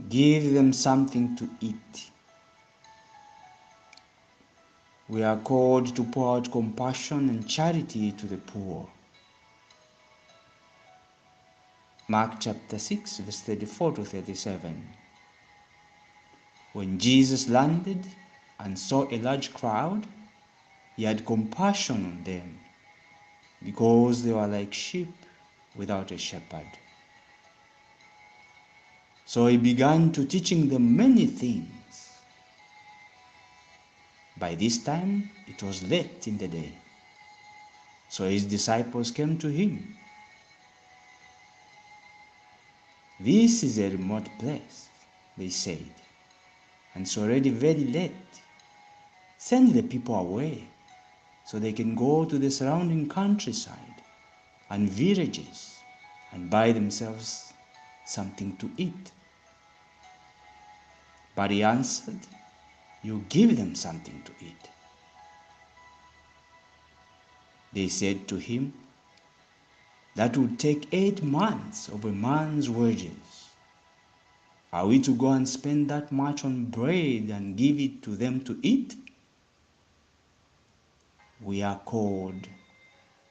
Give them something to eat. We are called to pour out compassion and charity to the poor. Mark chapter 6, verse 34 to 37. When Jesus landed and saw a large crowd, he had compassion on them, because they were like sheep without a shepherd. So he began to teaching them many things. By this time it was late in the day, so his disciples came to him. "This is a remote place," they said, "and it's already very late. Send the people away so they can go to the surrounding countryside and villages and buy themselves something to eat." But he answered, "You give them something to eat." They said to him, "That would take 8 months of a man's wages. Are we to go and spend that much on bread and give it to them to eat?" We are called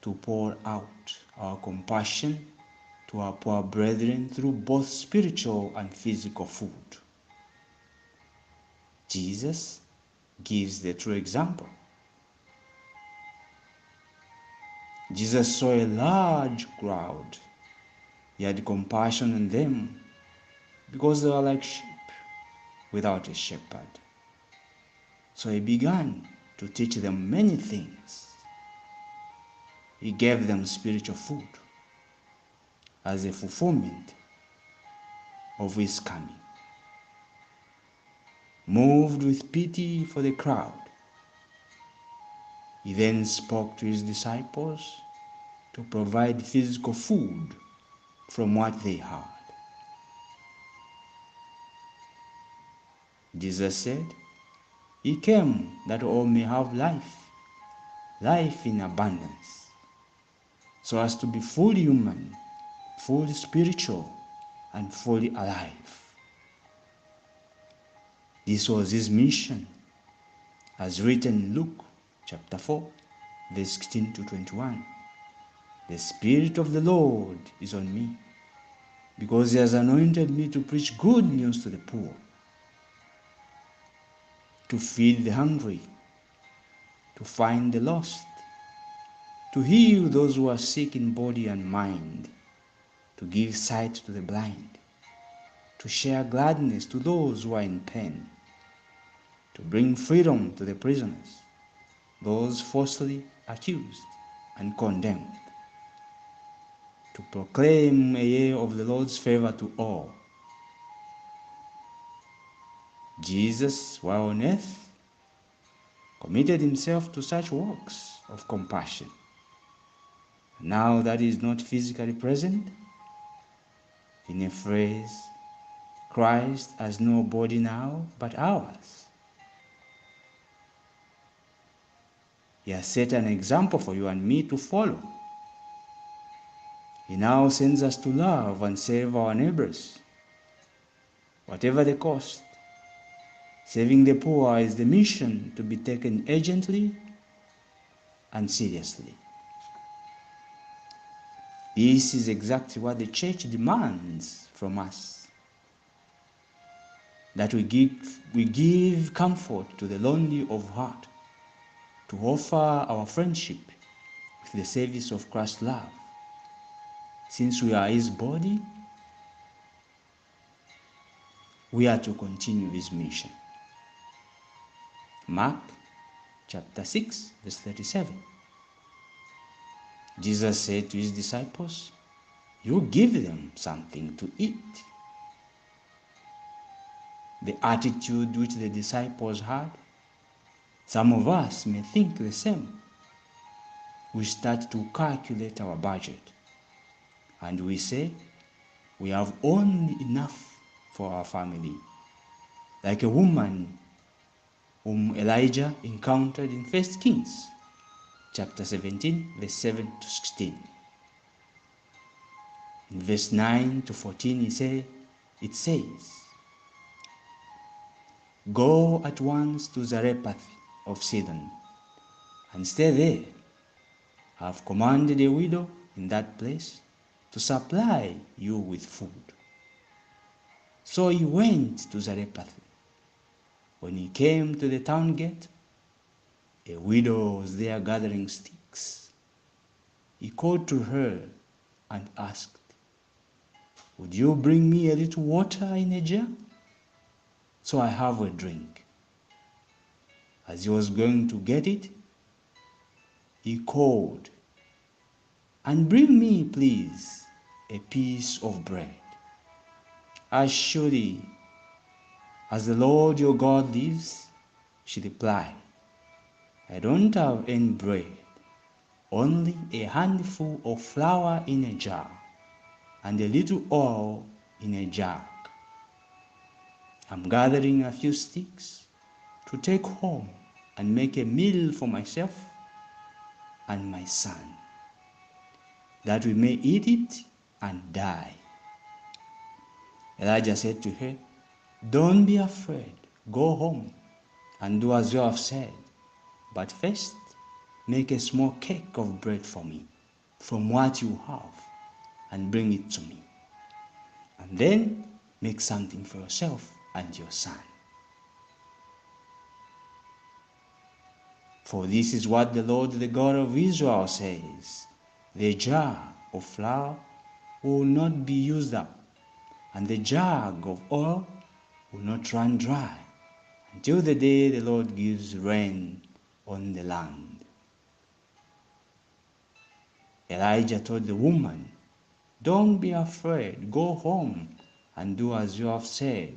to pour out our compassion to our poor brethren through both spiritual and physical food. Jesus gives the true example. Jesus saw a large crowd. He had compassion on them because they were like sheep without a shepherd. So he began to teach them many things. He gave them spiritual food as a fulfillment of his coming. Moved with pity for the crowd, he then spoke to his disciples to provide physical food from what they had. Jesus said, "He came that all may have life, life in abundance," so as to be fully human, fully spiritual, and fully alive. This was his mission, as written in Luke chapter 4, verse 16 to 21. "The Spirit of the Lord is on me, because he has anointed me to preach good news to the poor, to feed the hungry, to find the lost, to heal those who are sick in body and mind, to give sight to the blind, to share gladness to those who are in pain, to bring freedom to the prisoners, those falsely accused and condemned, to proclaim a year of the Lord's favor to all." Jesus, while on earth, committed himself to such works of compassion. Now that he is not physically present, in a phrase, Christ has no body now but ours. He has set an example for you and me to follow. He now sends us to love and serve our neighbors, whatever the cost. Saving the poor is the mission to be taken urgently and seriously. This is exactly what the church demands from us, that we give comfort to the lonely of heart, to offer our friendship with the service of Christ's love. Since we are his body, we are to continue his mission. Mark chapter 6, verse 37. Jesus said to his disciples, "You give them something to eat." The attitude which the disciples had, some of us may think the same. We start to calculate our budget, and we say we have only enough for our family, like a woman whom Elijah encountered in 1 Kings chapter 17, verse 7 to 16. In verse 9 to 14 it says, Go at once to Zarephath of Sidon, and stay there. I have commanded a widow in that place to supply you with food. So he went to Zarephath. When he came to the town gate, a widow was there gathering sticks. He called to her and asked, "Would you bring me a little water in a jar, so I have a drink?" As he was going to get it, he called, "And bring me, please, a piece of bread." "As surely as the Lord your God lives," she replied, "I don't have any bread, only a handful of flour in a jar and a little oil in a jug. I'm gathering a few sticks to take home and make a meal for myself and my son, that we may eat it and die." Elijah said to her, "Don't be afraid. Go home and do as you have said. But first, make a small cake of bread for me from what you have and bring it to me. And then make something for yourself and your son. For this is what the Lord, the God of Israel, says: the jar of flour will not be used up, and the jug of oil will not run dry, until the day the Lord gives rain on the land." Elijah told the woman, "Don't be afraid. Go home and do as you have said.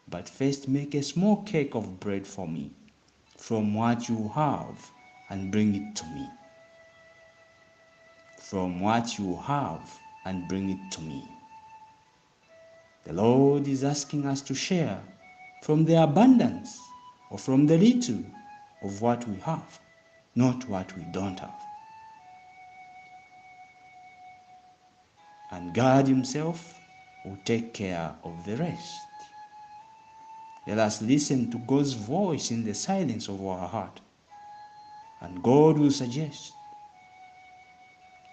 But first make a small cake of bread for me from what you have and bring it to me. From what you have and bring it to me." The Lord is asking us to share from the abundance or from the little of what we have, not what we don't have. And God Himself will take care of the rest. Let us listen to God's voice in the silence of our heart, and God will suggest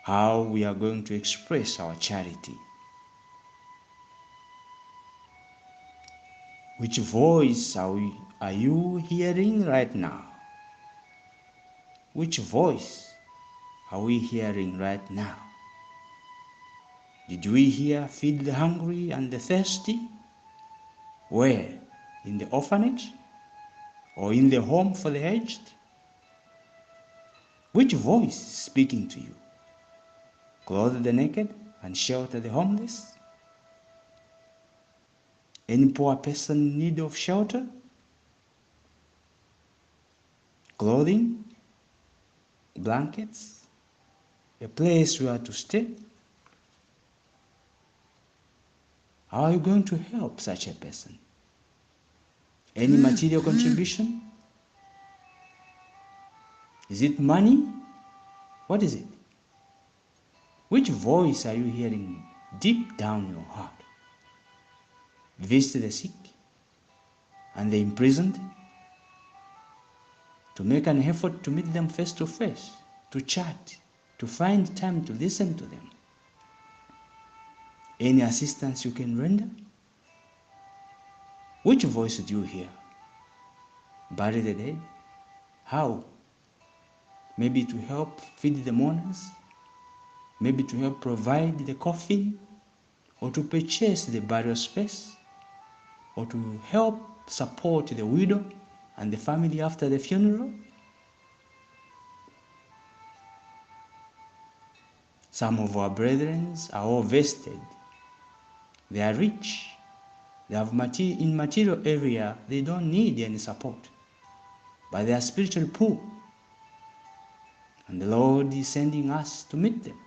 how we are going to express our charity. Which voice are you hearing right now? Which voice are we hearing right now? Did we hear "feed the hungry and the thirsty"? Where? In the orphanage? Or in the home for the aged? Which voice is speaking to you? Clothe the naked and shelter the homeless? Any poor person in need of shelter, clothing, blankets, a place where to stay? How are you going to help such a person? Any material contribution? Is it money? What is it? Which voice are you hearing deep down your heart? Visit the sick and the imprisoned, to make an effort to meet them face to face, to chat, to find time to listen to them. Any assistance you can render? Which voice do you hear? Bury the dead? How? Maybe to help feed the mourners? Maybe to help provide the coffin? Or to purchase the burial space? Or to help support the widow and the family after the funeral? Some of our brethren are all vested. They are rich. They have in material area, they don't need any support. But they are spiritually poor. And the Lord is sending us to meet them.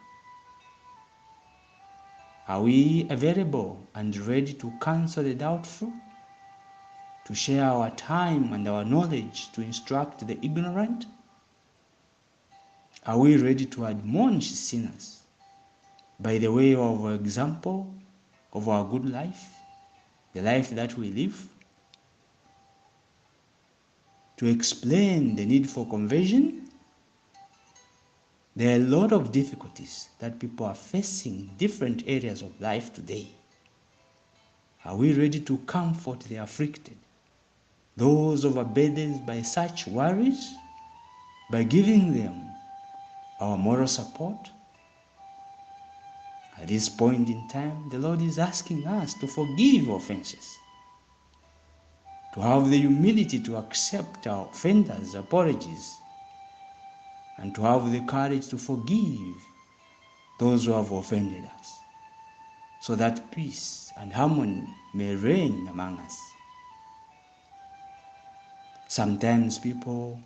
Are we available and ready to counsel the doubtful? To share our time and our knowledge to instruct the ignorant? Are we ready to admonish sinners by the way of our example of our good life, the life that we live? to explain the need for conversion, there are a lot of difficulties that people are facing in different areas of life today. Are we ready to comfort the afflicted, those overburdened by such worries, by giving them our moral support? At this point in time, the Lord is asking us to forgive offenses, to have the humility to accept our offenders' apologies, and to have the courage to forgive those who have offended us, so that peace and harmony may reign among us. Sometimes people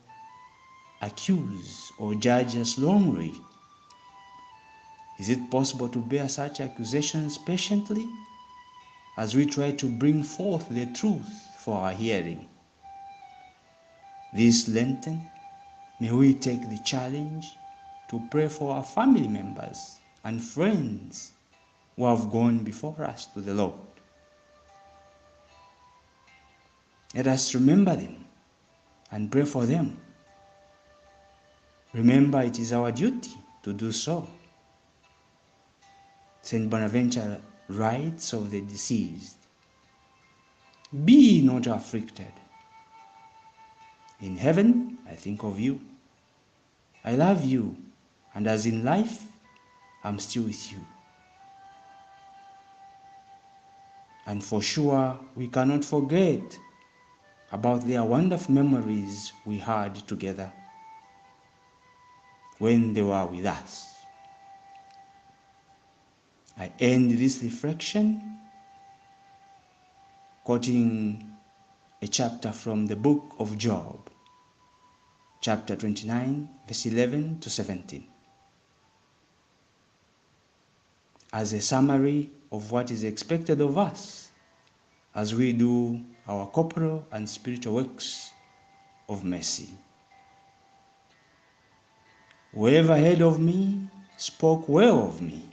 accuse or judge us wrongly. Is it possible to bear such accusations patiently as we try to bring forth the truth for our hearing? This Lenten, may we take the challenge to pray for our family members and friends who have gone before us to the Lord. Let us remember them and pray for them. Remember, it is our duty to do so. St. Bonaventure writes of the deceased, "Be not afflicted. In heaven, I think of you. I love you, and as in life, I'm still with you." And for sure, we cannot forget about their wonderful memories we had together when they were with us. I end this reflection quoting a chapter from the book of Job, chapter 29, verse 11 to 17, as a summary of what is expected of us as we do our corporal and spiritual works of mercy. "Whoever heard of me spoke well of me,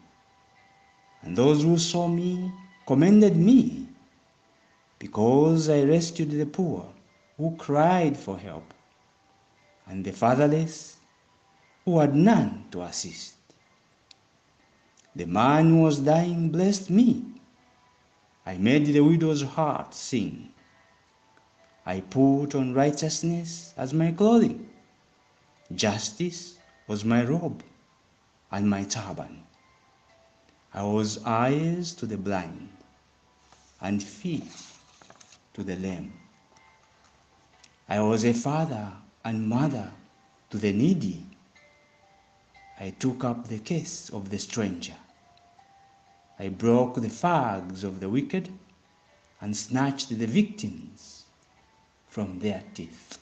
and those who saw me commended me, because I rescued the poor who cried for help, and the fatherless who had none to assist. The man who was dying blessed me. I made the widow's heart sing. I put on righteousness as my clothing. Justice was my robe and my turban. I was eyes to the blind and feet to the lame. I was a father and mother to the needy. I took up the case of the stranger. I broke the fangs of the wicked and snatched the victims from their teeth."